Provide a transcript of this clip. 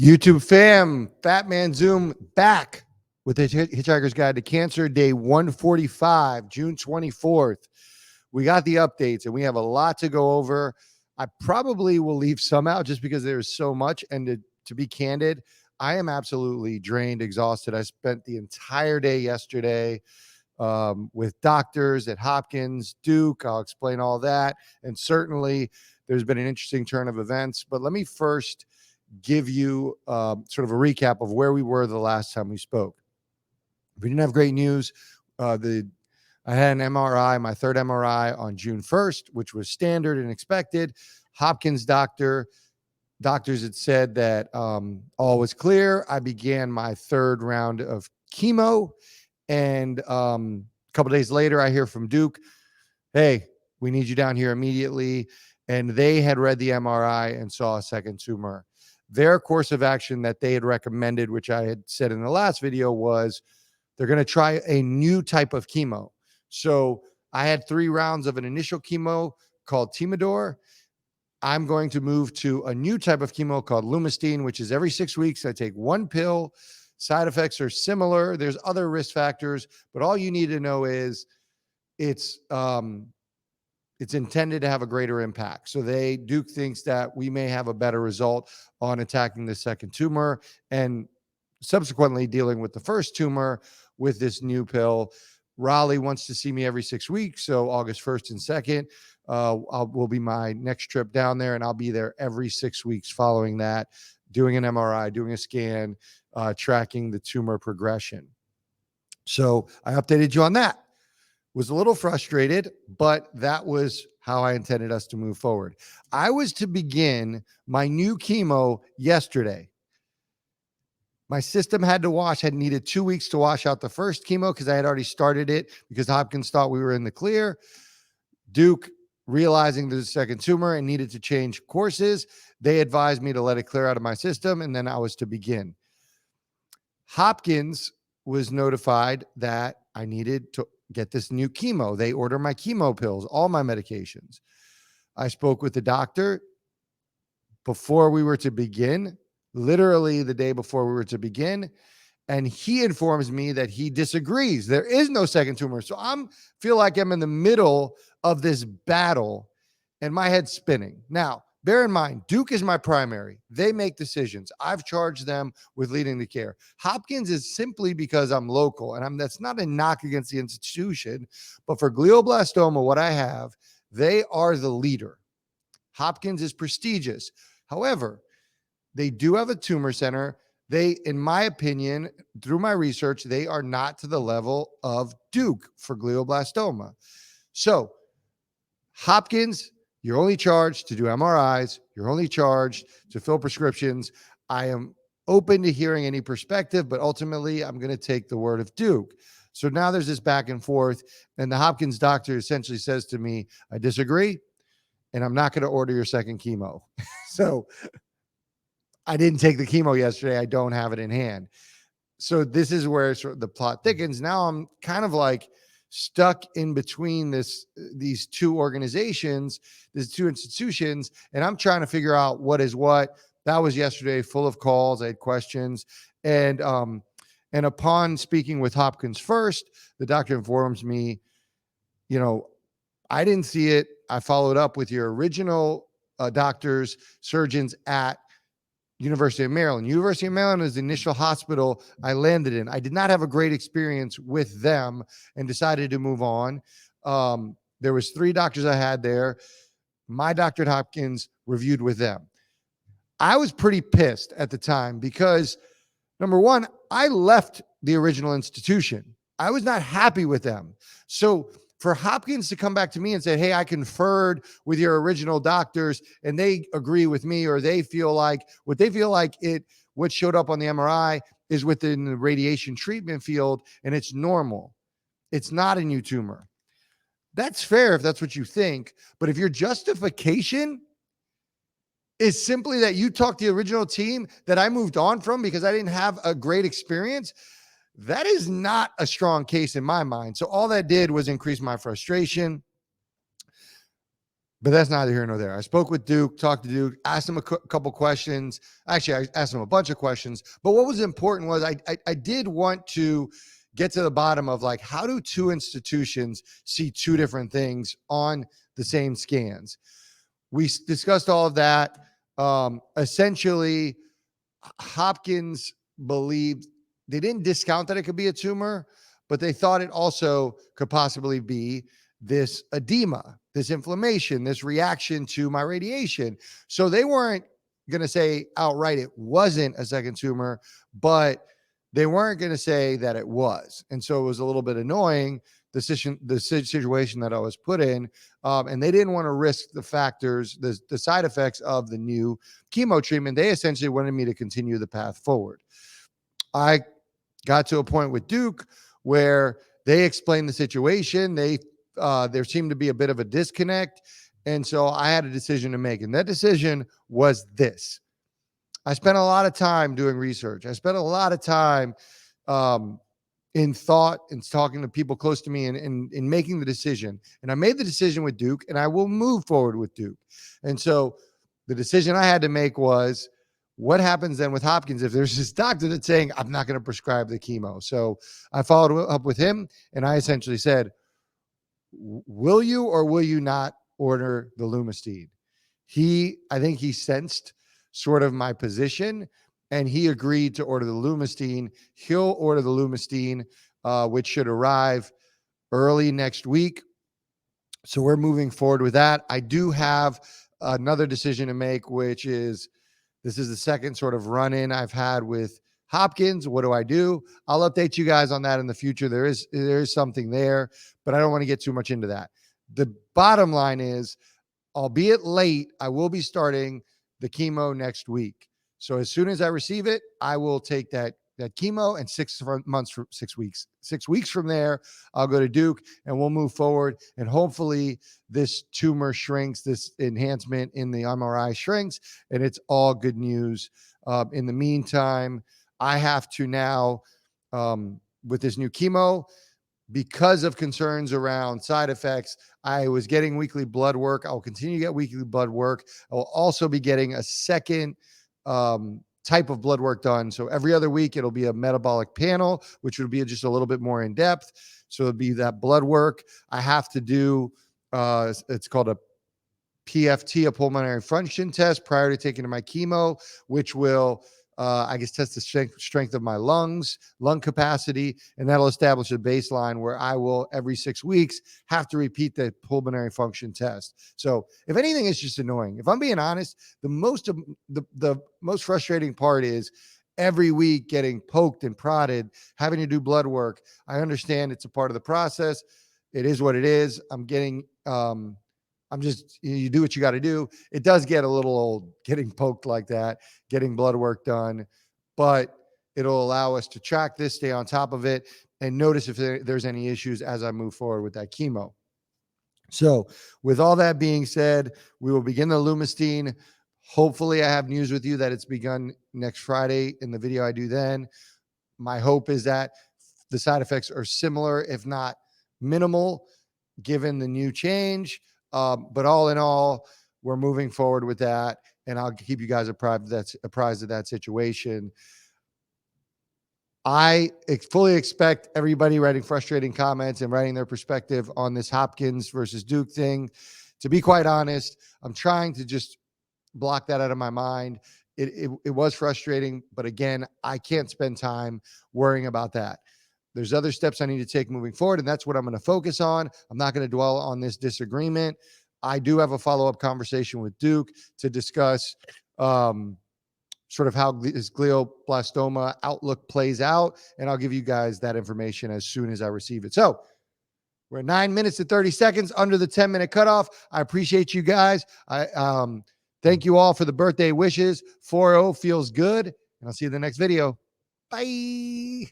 YouTube fam, Fat Man Zoom back with the Hitchhiker's Guide to Cancer, day 145, June 24th. We got the updates and we have a lot to go over. I probably will leave some out just because there's so much. And to be candid, I am absolutely drained, exhausted. I spent the entire day yesterday with doctors at Hopkins, Duke. I'll explain all that. And certainly there's been an interesting turn of events. But let me first give you sort of a recap of where we were the last time we spoke. We didn't have great news. I had an MRI, my third MRI on June 1st, which was standard and expected. Hopkins doctors had said that all was clear. I began my third round of chemo. And a couple days later, I hear from Duke, hey, we need you down here immediately. And they had read the MRI and saw a second tumor. Their course of action that they had recommended, which I had said in the last video, was they're going to try a new type of chemo. So I had 3 rounds of an initial chemo called Timidor. I'm going to move to a new type of chemo called Lumostine, which is every 6 weeks. I take 1 pill. Side effects are similar. There's other risk factors, but all you need to know is it's intended to have a greater impact. So Duke thinks that we may have a better result on attacking the second tumor and subsequently dealing with the first tumor with this new pill. Raleigh wants to see me every 6 weeks. So August 1st and 2nd will be my next trip down there, and I'll be there every 6 weeks following that, doing an MRI, doing a scan, tracking the tumor progression. So I updated you on that. Was a little frustrated, but that was how I intended us to move forward. I was to begin my new chemo yesterday. My system had needed 2 weeks to wash out the first chemo because I had already started it because Hopkins thought we were in the clear. Duke, realizing there's a second tumor and needed to change courses, they advised me to let it clear out of my system, and then I was to begin. Hopkins was notified that I needed to get this new chemo. They order my chemo pills, all my medications. I spoke with the doctor before we were to begin, literally the day before we were to begin, and he informs me that he disagrees. There is no second tumor. So feel like I'm in the middle of this battle and my head's spinning. Now, bear in mind, Duke is my primary. They make decisions. I've charged them with leading the care. Hopkins is simply because I'm local, and that's not a knock against the institution, but for glioblastoma, what I have, they are the leader. Hopkins is prestigious. However, they do have a tumor center. They, in my opinion, through my research, they are not to the level of Duke for glioblastoma. So Hopkins, you're only charged to do MRIs. You're only charged to fill prescriptions. I am open to hearing any perspective, but ultimately I'm going to take the word of Duke. So now there's this back and forth, and the Hopkins doctor essentially says to me, I disagree, and I'm not going to order your second chemo. So I didn't take the chemo yesterday. I don't have it in hand. So this is where sort of the plot thickens. Now I'm kind of like stuck in between these two organizations, these two institutions, and I'm trying to figure out what is what. That was yesterday, full of calls. I had questions, and upon speaking with Hopkins first, the doctor informs me, I didn't see it. I followed up with your original doctors, surgeons at University of Maryland. University of Maryland is the initial hospital I landed in. I did not have a great experience with them and decided to move on. There was 3 doctors I had there. My doctor at Hopkins reviewed with them. I was pretty pissed at the time because, number one, I left the original institution. I was not happy with them. So for Hopkins to come back to me and say, hey, I conferred with your original doctors and they agree with me, or they feel like what showed up on the MRI is within the radiation treatment field and it's normal. It's not a new tumor. That's fair if that's what you think. But if your justification is simply that you talked to the original team that I moved on from because I didn't have a great experience, that is not a strong case in my mind. So all that did was increase my frustration. But that's neither here nor there. I spoke with Duke, talked to Duke, asked him a couple questions. Actually, I asked him a bunch of questions. But what was important was I did want to get to the bottom of, like, how do two institutions see two different things on the same scans? We discussed all of that. Essentially, Hopkins believed, they didn't discount that it could be a tumor, but they thought it also could possibly be this edema, this inflammation, this reaction to my radiation. So they weren't going to say outright it wasn't a second tumor, but they weren't going to say that it was. And so it was a little bit annoying, the situation that I was put in. And they didn't want to risk the factors, the side effects of the new chemo treatment. They essentially wanted me to continue the path forward. I got to a point with Duke where they explained the situation. There seemed to be a bit of a disconnect. And so I had a decision to make. And that decision was this. I spent a lot of time doing research. I spent a lot of time in thought and talking to people close to me and in making the decision. And I made the decision with Duke, and I will move forward with Duke. And so the decision I had to make was, what happens then with Hopkins if there's this doctor that's saying, I'm not going to prescribe the chemo? So I followed up with him, and I essentially said, will you or will you not order the Lumostine? I think he sensed sort of my position, and he agreed to order the Lumostine. He'll order the Lumostine, which should arrive early next week. So we're moving forward with that. I do have another decision to make, which is, this is the second sort of run-in I've had with Hopkins. What do I do? I'll update you guys on that in the future. There is something there, but I don't want to get too much into that. The bottom line is, albeit late, I will be starting the chemo next week. So as soon as I receive it, I will take that chemo, and 6 weeks from there, I'll go to Duke and we'll move forward. And hopefully this tumor shrinks, this enhancement in the MRI shrinks, and it's all good news. In the meantime, I have to now, with this new chemo, because of concerns around side effects, I was getting weekly blood work. I'll continue to get weekly blood work. I will also be getting a second type of blood work done. So every other week, it'll be a metabolic panel, which would be just a little bit more in depth. So it'll be that blood work. I have to do, it's called a PFT, a pulmonary function test, prior to taking my chemo, which will, I guess, test the strength of my lungs, lung capacity, and that'll establish a baseline where I will, every 6 weeks, have to repeat the pulmonary function test. So if anything, it's just annoying. If I'm being honest, the most frustrating part is every week getting poked and prodded, having to do blood work. I understand it's a part of the process. It is what it is. You do what you got to do. It does get a little old getting poked like that, getting blood work done, but it'll allow us to track this, stay on top of it, and notice if there's any issues as I move forward with that chemo. So with all that being said, we will begin the Lumostine. Hopefully I have news with you that it's begun next Friday in the video I do then. My hope is that the side effects are similar, if not minimal, given the new change. But all in all, we're moving forward with that, and I'll keep you guys apprised of that situation. I fully expect everybody writing frustrating comments and writing their perspective on this Hopkins versus Duke thing. To be quite honest, I'm trying to just block that out of my mind. It was frustrating, but again, I can't spend time worrying about that. There's other steps I need to take moving forward, and that's what I'm going to focus on. I'm not going to dwell on this disagreement. I do have a follow-up conversation with Duke to discuss sort of how this glioblastoma outlook plays out, and I'll give you guys that information as soon as I receive it. So we're 9 minutes and 30 seconds under the 10-minute cutoff. I appreciate you guys. I thank you all for the birthday wishes. 4-0 feels good, and I'll see you in the next video. Bye.